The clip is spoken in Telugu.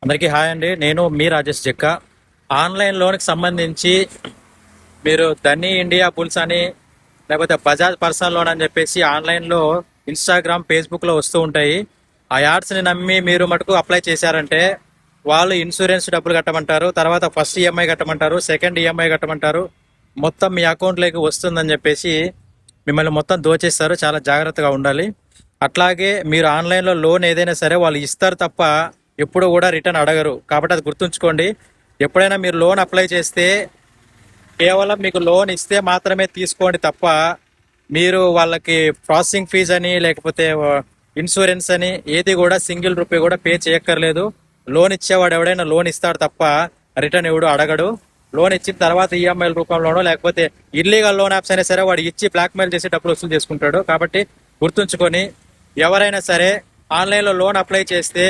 అందరికీ హాయ్ అండి. నేను మీ రాజేష్ జక్క. ఆన్లైన్ లోన్కి సంబంధించి మీరు ధనీ ఇండియా బుల్స్ అని లేకపోతే బజాజ్ పర్సనల్ లోన్ అని చెప్పేసి ఆన్లైన్లో ఇన్స్టాగ్రామ్ ఫేస్బుక్లో వస్తూ ఉంటాయి. ఆ యాడ్స్ని నమ్మి మీరు మటుకు అప్లై చేశారంటే వాళ్ళు ఇన్సూరెన్స్ డబ్బులు కట్టమంటారు, తర్వాత ఫస్ట్ ఈఎంఐ కట్టమంటారు, సెకండ్ ఈఎంఐ కట్టమంటారు, మొత్తం మీ అకౌంట్లోకి వస్తుందని చెప్పేసి మిమ్మల్ని మొత్తం దోచేస్తారు. చాలా జాగ్రత్తగా ఉండాలి. అట్లాగే మీరు ఆన్లైన్లో లోన్ ఏదైనా సరే వాళ్ళు ఇస్తారు తప్ప ఎప్పుడు కూడా రిటర్న్ అడగరు. కాబట్టి అది గుర్తుంచుకోండి. ఎప్పుడైనా మీరు లోన్ అప్లై చేస్తే కేవలం మీకు లోన్ ఇస్తే మాత్రమే తీసుకోండి తప్ప మీరు వాళ్ళకి ప్రాసెసింగ్ ఫీజ్ అని లేకపోతే ఇన్సూరెన్స్ అని ఏది కూడా సింగిల్ రూపీ కూడా పే చేయక్కర్లేదు. లోన్ ఇచ్చేవాడు ఎవడైనా లోన్ ఇస్తాడు తప్ప రిటర్న్ ఎవడు అడగడు. లోన్ ఇచ్చిన తర్వాత ఈఎంఐల రూపంలోనో లేకపోతే ఇల్లీగల్ లోన్ యాప్స్ అయినా సరే వాడు ఇచ్చి బ్లాక్మెయిల్ చేసి డబ్బులు వసూలు చేసుకుంటాడు. కాబట్టి గుర్తుంచుకొని ఎవరైనా సరే ఆన్లైన్లో లోన్ అప్లై చేస్తే